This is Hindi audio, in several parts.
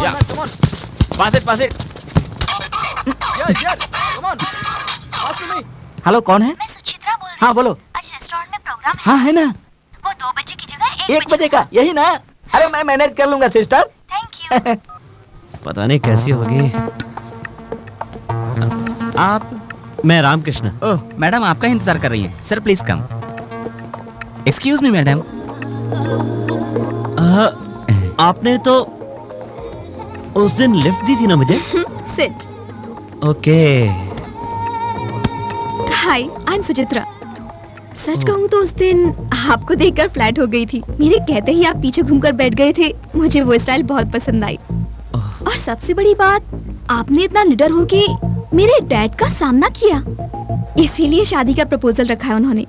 जा। come on. Pass it. Here, come on. Pass to me. Hello, कौन है? मैं सुचित्रा बोल रही हाँ बोलो। आज रेस्टोरेंट में प्रोग्राम है। हाँ है ना, वो 2 बजे की जगह 1 बजे का, यही ना? अरे मैं मैनेज कर लूंगा सिस्टर। Thank you. पता नहीं कैसी होगी। आप? मैं रामकृष्ण। ओह, मैडम आपका इंतजार कर रही है। Sir please come. Excuse me madam. आपने तो उस दिन लिफ्ट दी थी ना मुझे? Sit. Okay. Hi, I am Suchitra. सच कहूँ तो उस दिन आपको देखकर फ्लैट हो गई थी। मेरे कहते ही आप पीछे घूमकर बैठ गए थे। मुझे वो स्टाइल बहुत पसंद आई। और सबसे बड़ी बात, आपने इतना निडर हो कि मेरे डैड का सामना किया। इसीलिए शादी का प्रपोजल रखा है उन्होंने।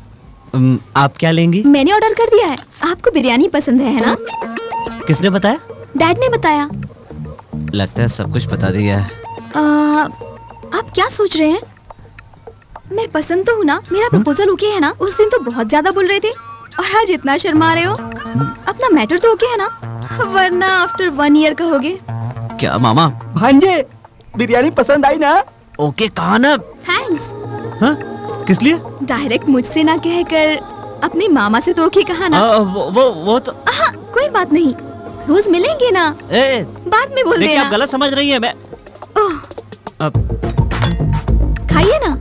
आप क्या लेंगी? मैंने ऑर्डर कर दिया है। आपको बिरयानी पसंद है ना? किसने बताया? डैड ने बताया। लगता है सब कुछ बता दिया है। आप क्या सोच रहे हैं? मैं पसंद तो हूँ ना? मेरा प्रपोजल ओके है ना? उस दिन तो बहुत ज्यादा बोल रहे थे और आज इतना शर्मा रहे हो। अपना मैटर तो ओके है ना? वरना आफ्टर 1 ईयर कहोगे। क्या मामा? भांजे, बिरयानी पसंद आई ना? ओके कहा ना? थैंक्स। हाँ? किस लिए? डायरेक्ट मुझसे ना कहकर अपने मामा से तो ओके कहा ना? वो तो हाँ, कोई बात नहीं, रोज मिलेंगे ना। बाद में बोल देना। आप गलत समझ रही है। मैं खाइए ना।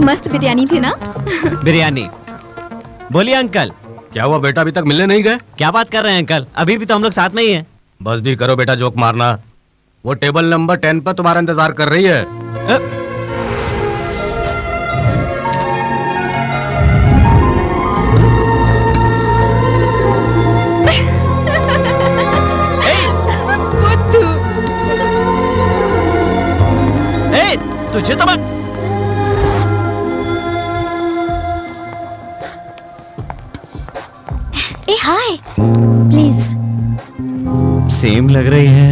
मस्त बिरयानी थी ना? बिरयानी। बोलिए अंकल। क्या हुआ बेटा, अभी तक मिलने नहीं गए? क्या बात कर रहे हैं अंकल, अभी भी तो हम लोग साथ में ही हैं। बस भी करो बेटा जोक मारना। वो टेबल नंबर 10 पर तुम्हारा इंतजार कर रही है। तुझे तो मैं हाय प्लीज। सेम लग रही है।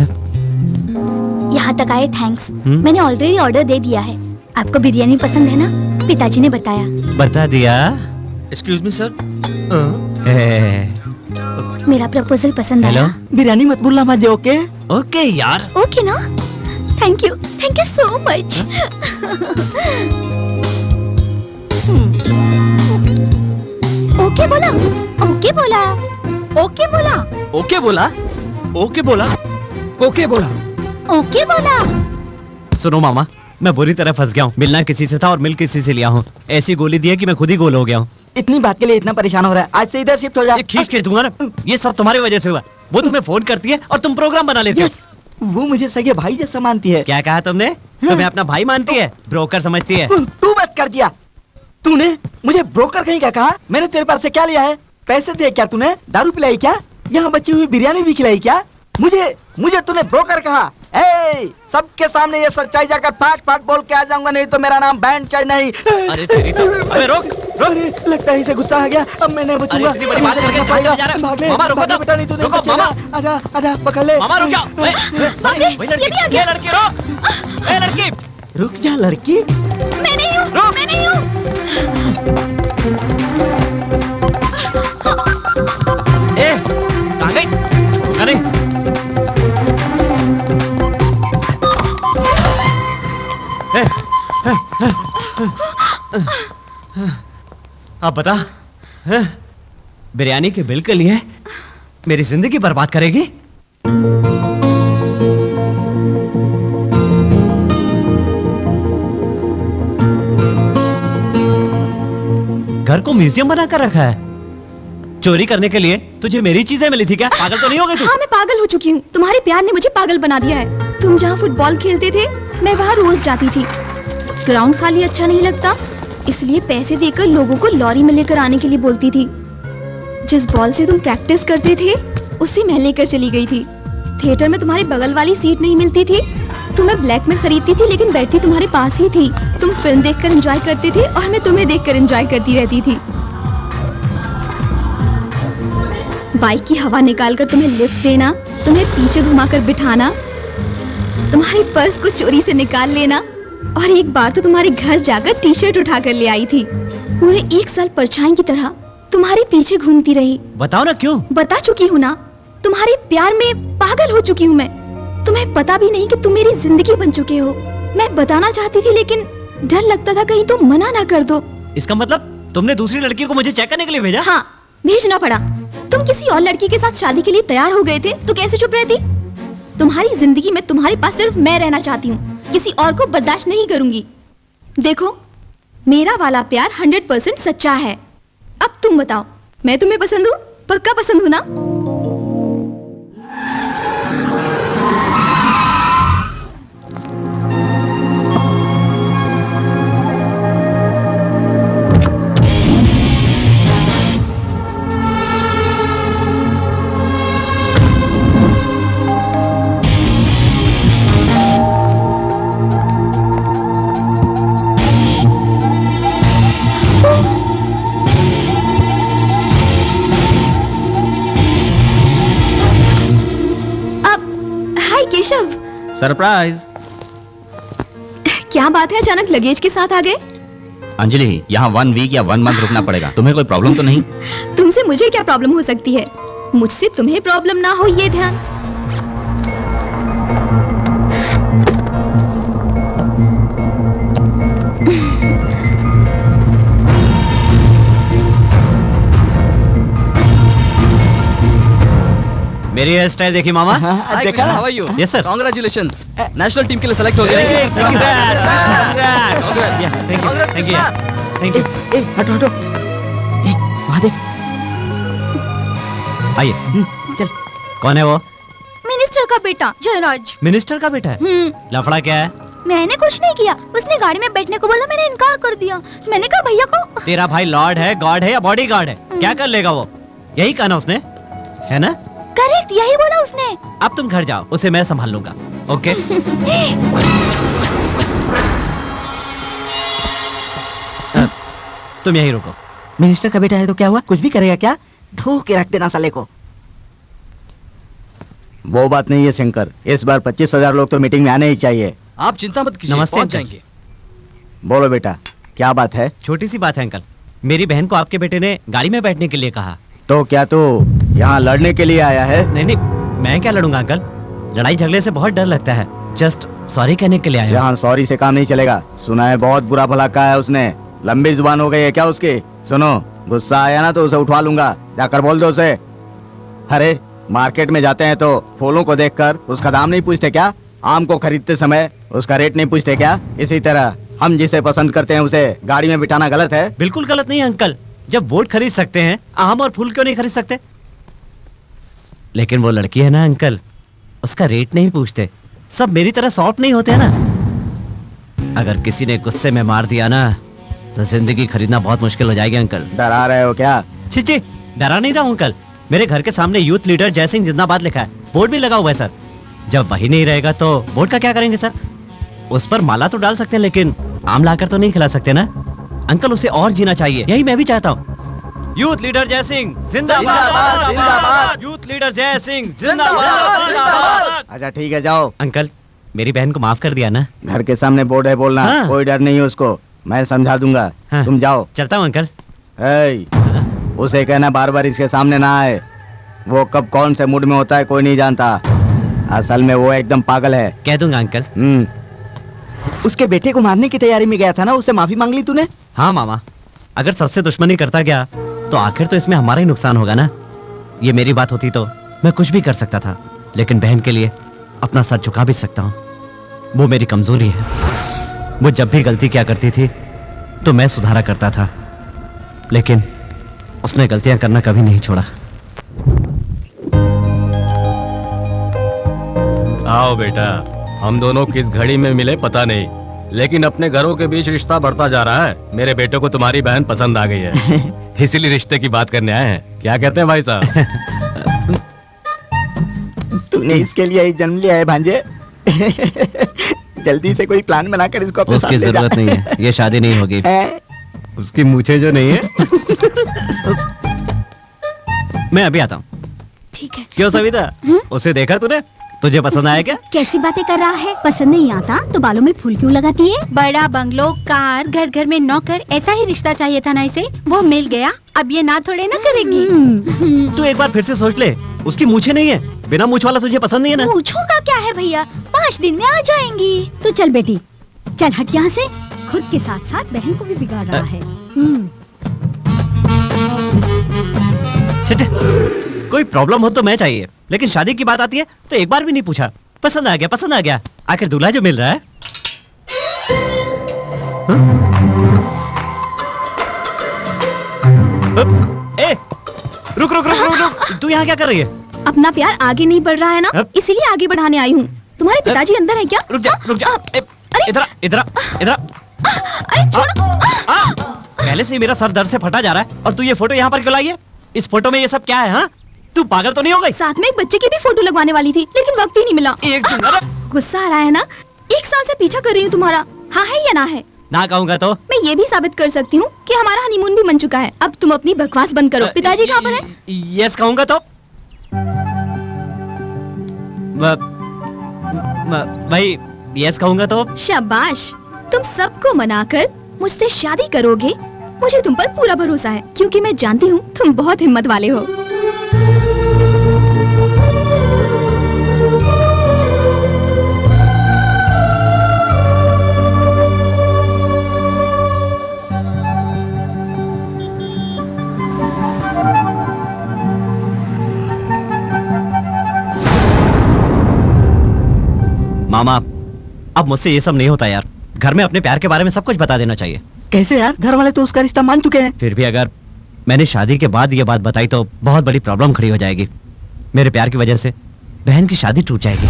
यहाँ तक आए थैंक्स। मैंने ऑलरेडी ऑर्डर दे दिया है। आपको बिरयानी पसंद है ना? पिताजी ने बताया। बता दिया? Excuse me sir. मेरा प्रपोजल पसंद आया? बिरयानी मत भूलना भांजे। ओके? ओके यार। ओके ना? Thank you so much. Okay बोला, ओके बोला, ओके बोला, ओके बोला, ओके बोला, ओके बोला, ओके बोला। सुनो मामा, मैं बुरी तरह फंस गया हूँ। मिलना किसी से था और मिल किसी से लिया हूँ। ऐसी गोली दी है कि मैं खुद ही गोल हो गया हूँ। इतनी बात के लिए इतना परेशान हो रहा है? आज से इधर शिफ्ट हो जा। खींच दूंगा ना। ये सब तुम्हारी वजह से हुआ। वो तुम्हें फोन करती है और तुम प्रोग्राम बना लेते हो। वो मुझे सगे भाई जैसा मानती है। क्या कहा तुमने? तुम्हें अपना भाई मानती है? ब्रोकर समझती है? तू बस कर दिया। तूने मुझे ब्रोकर कहीं क्या कहा? मैंने तेरे पास से क्या लिया है? पैसे दिए क्या तूने? दारू पिलाई क्या? यहाँ बची हुई बिरयानी भी खिलाई क्या? मुझे तूने ब्रोकर कहा? सबके सामने ये सच्चाई जाकर फाट फाट बोल के आ जाऊंगा, नहीं तो मेरा नाम बैंड चाय नहीं। अरे तेरी तो अबे रोक। अरे लगता है इसे गुस्सा आ गया। अब मैं नहीं बचूंगा। इतनी बड़ी बात करके कहाँ चले जा रहा है? भाग ले मामा रुको तो। बेटा, नहीं तो रुको मामा। आजा पकड़ ले। मामा रुक जाओ। ये लड़की रुक। ए लड़की रुक जा। लड़की मैं नहीं हूँ, मैं नहीं हूँ। कहाँ गई? अरे अब बता, बिरयानी के बिल के लिए मेरी जिंदगी बर्बाद करेगी? घर को म्यूजियम बना कर रखा है। चोरी करने के लिए तुझे मेरी चीजें मिली थी क्या? पागल तो नहीं हो गई तू? हाँ, मैं पागल हो चुकी हूँ। तुम्हारे प्यार ने मुझे पागल बना दिया है। तुम जहाँ फुटबॉल खेलते थे, मैं वहाँ रोज जाती थी। ग्राउंड खाली अच्छा नहीं लगता, इसलिए पैसे देकर लोगों को लॉरी में लेकर आने के लिए बोलती थी। जिस बॉल से तुम प्रैक्टिस करते थे, उसे मैं लेकर चली गई थी। थिएटर में तुम्हारे बगल वाली सीट नहीं मिलती थी, तो मैं ब्लैक में खरीदती थी, लेकिन बैठती तुम्हारे पास ही थी। तुम फिल्म देखकर एंजॉय करते थे और मैं तुम्हें देखकर एंजॉय करती रहती थी। बाइक की हवा निकालकर तुम्हें लिफ्ट देना, तुम्हें पीछे घुमाकर बिठाना, तुम्हारे पर्स को चोरी से निकाल लेना, और एक बार तो तुम्हारे घर जाकर टी शर्ट उठा कर ले आई थी। पूरे 1 साल परछाई की तरह तुम्हारे पीछे घूमती रही। बताओ ना क्यों? बता चुकी हूँ ना, तुम्हारे प्यार में पागल हो चुकी हूँ मैं। तुम्हें पता भी नहीं कि तुम मेरी जिंदगी बन चुके हो। मैं बताना चाहती थी लेकिन डर लगता था कहीं तुम मना ना कर दो। इसका मतलब तुमने दूसरी लड़की को मुझे चेक करने के लिए भेजा? हाँ, भेजना पड़ा। तुम किसी और लड़की के साथ शादी के लिए तैयार हो गए थे तो कैसे चुप रहती? तुम्हारी जिंदगी में तुम्हारे पास सिर्फ मैं रहना चाहती हूँ, किसी और को बर्दाश्त नहीं करूंगी। देखो, मेरा वाला प्यार 100% सच्चा है। अब तुम बताओ, मैं तुम्हें पसंद हूँ? पक्का पसंद हूँ ना? केशव, सरप्राइज। क्या बात है, अचानक लगेज के साथ आ गए? अंजलि, यहाँ 1 वीक या 1 मंथ रुकना पड़ेगा। तुम्हें कोई प्रॉब्लम तो नहीं? तुमसे मुझे क्या प्रॉब्लम हो सकती है? मुझसे तुम्हें प्रॉब्लम ना हो ये ध्यान। मेरी हेयर स्टाइल देखी मामा? हाँ, देखा? How are you? Yes sir. Congratulations, national team के लिए सेलेक्ट हो गए। Thank you. ए, हटो हटो। ए, वहाँ देख। आइए। चल। कौन है वो? मिनिस्टर का बेटा जयराज। मिनिस्टर का बेटा है? लफड़ा क्या है? मैंने कुछ नहीं किया, उसने गाड़ी में बैठने को बोला, मैंने इनकार कर दिया। मैंने कहा भैया को। तेरा भाई लॉर्ड है, गॉड है या बॉडी गार्ड है? क्या कर लेगा वो? यही कहा ना उसने, है ना? करेक्ट, यही बोला उसने। अब तुम घर जाओ, उसे मैं संभाल लूंगा। ओके? तुम यहीं रुको। मिनिस्टर का बेटा है तो क्या हुआ? कुछ भी करेगा क्या? धो के रख देना साले को। वो बात नहीं है शंकर, इस बार 25,000 लोग तो मीटिंग में आने ही चाहिए। आप चिंता मत कीजिए, नमस्ते पहुंच अंकल। जाएंगे। बोलो बेटा, क्या बात है? छोटी सी बात है अंकल, मेरी बहन को आपके बेटे ने गाड़ी में बैठने के लिए कहा। तो क्या तू यहाँ लड़ने के लिए आया है? नहीं नहीं, मैं क्या लड़ूंगा अंकल, लड़ाई झगड़े से बहुत डर लगता है। जस्ट सॉरी कहने के लिए आया। यहाँ सॉरी से काम नहीं चलेगा। सुना है बहुत बुरा भला कहा है उसने। लंबी जुबान हो गई है क्या उसकी? सुनो, गुस्सा आया ना तो उसे उठवा लूंगा, जाकर बोल दो उसे। अरे मार्केट में जाते हैं तो फूलों को देखकर उसका दाम नहीं पूछते क्या? आम को खरीदते समय उसका रेट नहीं पूछते क्या? इसी तरह हम जिसे पसंद करते हैं उसे गाड़ी में बिठाना गलत है? बिल्कुल गलत नहीं है अंकल, जब वोट खरीद सकते हैं, आम और फूल क्यों नहीं खरीद सकते? लेकिन वो लड़की है ना अंकल, उसका रेट नहीं पूछते। सब मेरी तरह सॉफ्ट नहीं होते हैं ना। अगर किसी ने गुस्से में मार दिया ना तो जिंदगी खरीदना बहुत मुश्किल हो जाएगी अंकल। डरा रहे हो क्या? छी, डरा नहीं रहा हूं अंकल। मेरे घर के सामने यूथ लीडर जय सिंह जिंदाबाद लिखा है, बोर्ड भी लगा हुआ है सर। जब वही नहीं रहेगा तो बोर्ड का क्या करेंगे सर? उस पर माला तो डाल सकते हैं लेकिन आम लाकर तो नहीं खिला सकते ना अंकल। उसे और जीना चाहिए, यही मैं भी चाहता हूँ। यूथ लीडर जय सिंह जिंदाबाद, जिंदाबाद। यूथ लीडर जय सिंह जिंदाबाद, जिंदाबाद। अच्छा ठीक है, जाओ। अंकल, मेरी बहन को माफ कर दिया ना? घर के सामने बोर्ड है बोलना। हाँ। कोई डर नहीं है उसको, मैं समझा दूंगा। हाँ। तुम जाओ। चलता हूँ अंकल। उसे कहना बार बार इसके सामने ना आए। वो कब कौन से मूड में होता है कोई नहीं जानता। असल में वो एकदम पागल है। कह दूंगा अंकल। उसके बेटे को मारने की तैयारी में गया था ना, उससे माफी मांग ली तूने? हाँ मामा, अगर सबसे दुश्मनी करता गया तो आखिर तो इसमें हमारा ही नुकसान होगा ना। ये मेरी बात होती तो मैं कुछ भी कर सकता था, लेकिन बहन के लिए अपना सर झुका भी सकता हूँ। वो मेरी कमजोरी है। वो जब भी गलती क्या करती थी तो मैं सुधारा करता था, लेकिन उसने गलतियां करना कभी नहीं छोड़ा। आओ बेटा, हम दोनों किस घड़ी में मिले पता नहीं, लेकिन अपने घरों के बीच रिश्ता बढ़ता जा रहा है। मेरे बेटे को तुम्हारी बहन पसंद आ गई है, इसीलिए रिश्ते की बात करने आए हैं। क्या कहते हैं भाई साहब? तूने इसके लिए ही जन्म लिया है भांजे। जल्दी से कोई प्लान बनाकर इसको अपने साथ उसकी ले जा। जरूरत नहीं है, ये शादी नहीं होगी। है? उसकी मूछें जो नहीं है। मैं अभी आता हूँ। ठीक है। क्यों सविता, उसे देखा तूने? तुझे पसंद आया क्या? कैसी बातें कर रहा है? पसंद नहीं आता तो बालों में फूल क्यों लगाती है? बड़ा बंगलो, कार, घर घर में नौकर, ऐसा ही रिश्ता चाहिए था ना इसे। वो मिल गया, अब ये ना थोड़े ना करेगी। तू एक बार फिर से सोच ले, उसकी मूछें नहीं है, बिना मूछ वाला तुझे पसंद नहीं है ना? मूछों का क्या है भैया, 5 दिन में आ जाएंगी। तो चल बेटी, चल हट यहाँ से। खुद के साथ साथ बहन को भी बिगाड़ रहा है। कोई प्रॉब्लम हो तो मैं चाहिए, लेकिन शादी की बात आती है तो एक बार भी नहीं पूछा। पसंद आ गया, पसंद आ गया। आखिर दूल्हा जो मिल रहा है। ए, रुक रुक रुक रुक रुक, तू यहाँ क्या कर रही है? अपना प्यार आगे नहीं बढ़ रहा है ना, इसीलिए आगे बढ़ाने आई हूँ। तुम्हारे पिताजी अंदर है क्या? रुक जा, रुक जा। इधर इधर इधर। अरे छोड़ो। पहले से ही मेरा सर दर्द से फटा जा रहा है और तू ये फोटो यहाँ पर क्यों लाई है? इस फोटो में ये सब क्या है? हाँ, तू पागल तो नहीं हो गई? साथ में एक बच्चे की भी फोटो लगवाने वाली थी, लेकिन वक्त ही नहीं मिला। गुस्सा आ रहा है ना? 1 साल से पीछा कर रही हूँ तुम्हारा। हाँ है या ना है? ना कहूँगा तो मैं ये भी साबित कर सकती हूँ कि हमारा हनीमून भी बन चुका है। अब तुम अपनी बकवास बंद करो। पिताजी कहाँ पर है? यस कहूँगा तो भाई, यस कहूँगा तो शाबाश, तुम सबको मनाकर मुझसे शादी करोगे। मुझे तुम पर पूरा भरोसा है, क्योंकि मैं जानती हूँ तुम बहुत हिम्मत वाले हो। मामा, अब मुझसे ये सब नहीं होता यार। घर में अपने प्यार के बारे में सब कुछ बता देना चाहिए। कैसे यार, घर वाले तो उसका रिश्ता मान चुके हैं। फिर भी अगर मैंने शादी के बाद ये बात बताई तो बहुत बड़ी प्रॉब्लम खड़ी हो जाएगी। मेरे प्यार की वजह से बहन की शादी टूट जाएगी।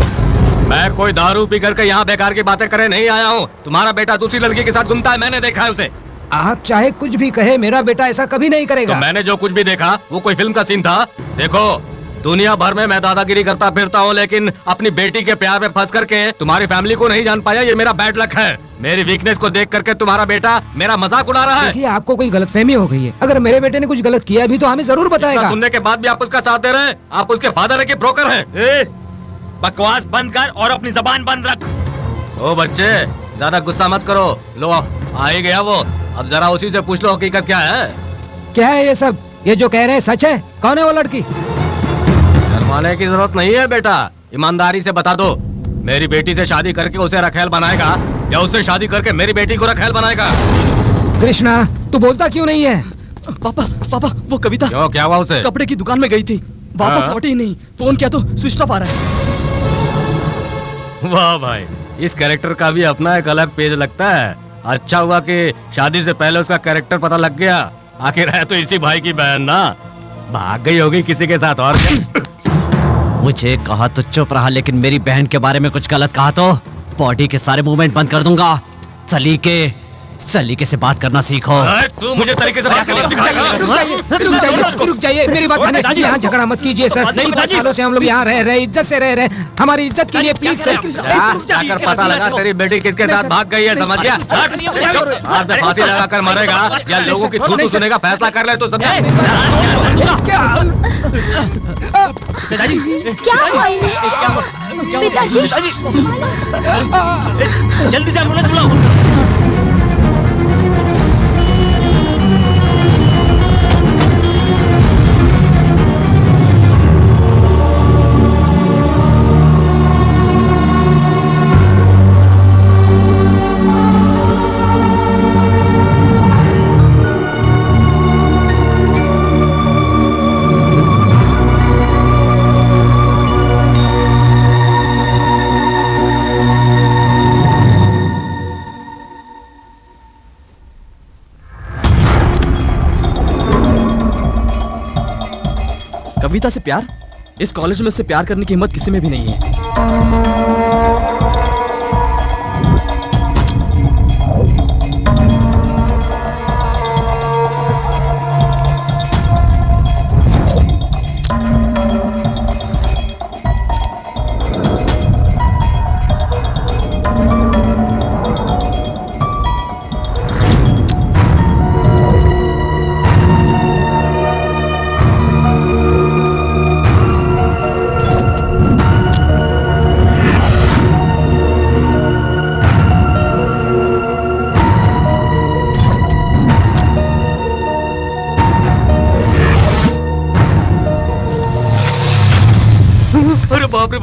मैं कोई दारू पी करके यहाँ बेकार की बातें करे नहीं आया हूँ। तुम्हारा बेटा दूसरी लड़की के साथ घूमता है, मैंने देखा है उसे। आप चाहे कुछ भी कहे, मेरा बेटा ऐसा कभी नहीं करेगा। तो मैंने जो कुछ भी देखा वो कोई फिल्म का सीन था? देखो, दुनिया भर में मैं दादागिरी करता फिरता हूँ, लेकिन अपनी बेटी के प्यार में फंस करके तुम्हारी फैमिली को नहीं जान पाया। ये मेरा बैड लक है। मेरी वीकनेस को देख करके तुम्हारा बेटा मेरा मजाक उड़ा रहा है। देखिए, आपको कोई गलतफहमी हो गई है। अगर मेरे बेटे ने कुछ गलत किया भी तो हमें जरूर बताएगा। सुनने के बाद भी आप उसका साथ दे रहे हैं? आप उसके फादर है कि ब्रोकर हैं? बकवास बंद कर और अपनी जबान बंद रख। ओ बच्चे, ज्यादा गुस्सा मत करो। लो, आ ही गया वो। अब जरा उसी से पूछ लो हकीकत क्या है। क्या है ये सब? ये जो कह रहे हैं सच है? कौन है वो लड़की? शर्माने की जरूरत नहीं है बेटा, ईमानदारी से बता दो। मेरी बेटी से शादी करके उसे रखेल बनाएगा या उससे शादी करके मेरी बेटी को रखेल बनाएगा? कृष्णा, तू बोलता क्यों नहीं है? पापा पापा, वो कविता क्यों, क्या हुआ उसे? कपड़े की दुकान में गई थी, वापस लौटी ही नहीं। फोन किया तो स्विच ऑफ आ रहा है। वाह भाई, इस कैरेक्टर का भी अपना एक अलग पेज लगता है। अच्छा हुआ कि शादी से पहले उसका कैरेक्टर पता लग गया। आखिर है तो इसी भाई की बहन ना। भाग गई होगी किसी के साथ और क्या? मुझे कहा तो चुप रहा, लेकिन मेरी बहन के बारे में कुछ गलत कहा तो बॉडी के सारे मूवमेंट बंद कर दूंगा। सलीके से बात करना सीखो। तू मुझे तरीके से बात करना सिखाएगा? रुक जाइए, मेरी बात मानिए। यहाँ झगड़ा मत कीजिए सर। 10 सालों से हम लोग यहाँ रह रहे, इज्जत से रह रहे। हमारी इज्जत के लिए प्लीज सर। जाकर पता लगा तेरी बेटी किसके साथ भाग गई है, समझ गया? आज मैं फांसी लगा कर मरेगा या लोगों की थूथू सुनेगा, फैसला कर ले तो समझा। क्या हुआ इन्हें? पिताजी, जल्दी से एम्बुलेंस बुलाओ। कविता से प्यार? इस कॉलेज में उससे प्यार करने की हिम्मत किसी में भी नहीं है।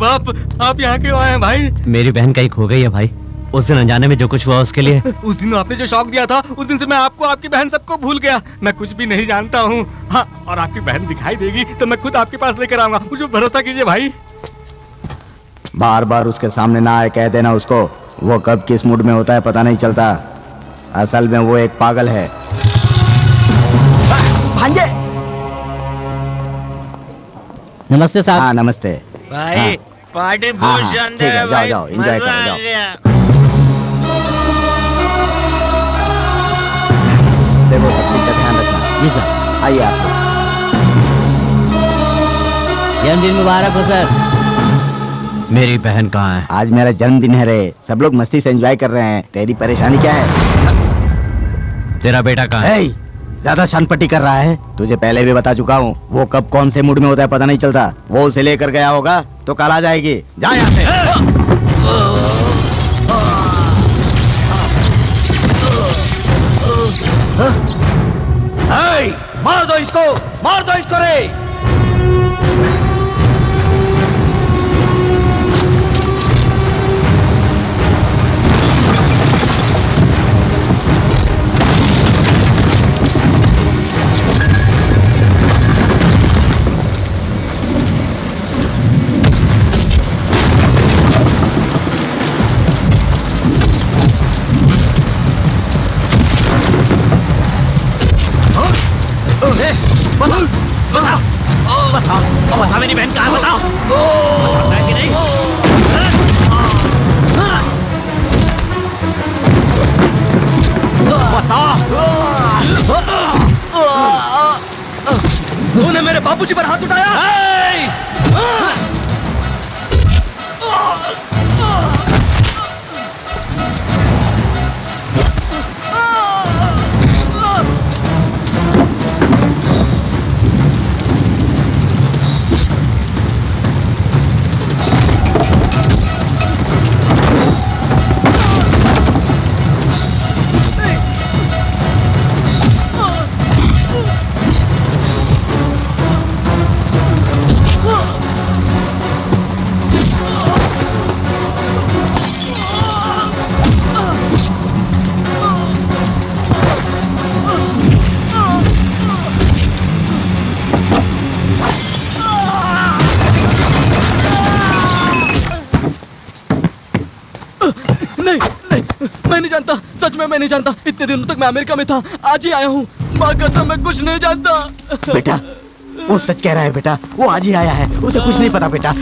बाप, आप यहाँ क्यों आए हैं भाई? मेरी बहन कहीं खो गई है भाई। उस दिन अनजाने में जो कुछ हुआ उसके लिए। उस दिन आपने जो शौक दिया था, उस दिन से मैं आपको, आपकी बहन सबको भूल गया। मैं कुछ भी नहीं जानता हूँ। हाँ, और आपकी बहन दिखाई देगी तो मैं खुद आपके पास लेकर आऊंगा, मुझे भरोसा कीजिए भाई। बार बार उसके सामने ना आए, कह देना उसको। वो कब किस मूड में होता है पता नहीं चलता। असल में वो एक पागल है। भांजे। नमस्ते साहब। हाँ नमस्ते भाई। पार्टी बहुत शानदार है भाई। जाओ एंजॉय करो, जाओ। देखो सब चीज का ध्यान रखना। जी सर। आइए आप लोग। जन्मदिन मुबारक हो सर। मेरी बहन कहाँ है? आज मेरा जन्मदिन है रे, सब लोग मस्ती से एंजॉय कर रहे हैं। तेरी परेशानी क्या है? तेरा बेटा कहाँ है? ज्यादा शानपट्टी कर रहा है। तुझे पहले भी बता चुका हूँ, वो कब कौन से मूड में होता है पता नहीं चलता। वो उसे लेकर गया होगा तो कल आ जाएगी। जा यहाँ से। मार दो इसको, मार दो इसको रे। बताओ मेरी बहन कहाँ है? बताओ। बताओ कि नहीं? तूने मेरे बाबूजी पर हाथ उठाया? मैं नहीं जानता, सच में मैं नहीं जानता। इतने दिनों तक मैं अमेरिका में था, आज ही आया हूँ। माँ कसम मैं कुछ नहीं जानता। बेटा वो सच कह रहा है बेटा, वो आज ही आया है, उसे कुछ नहीं पता बेटा।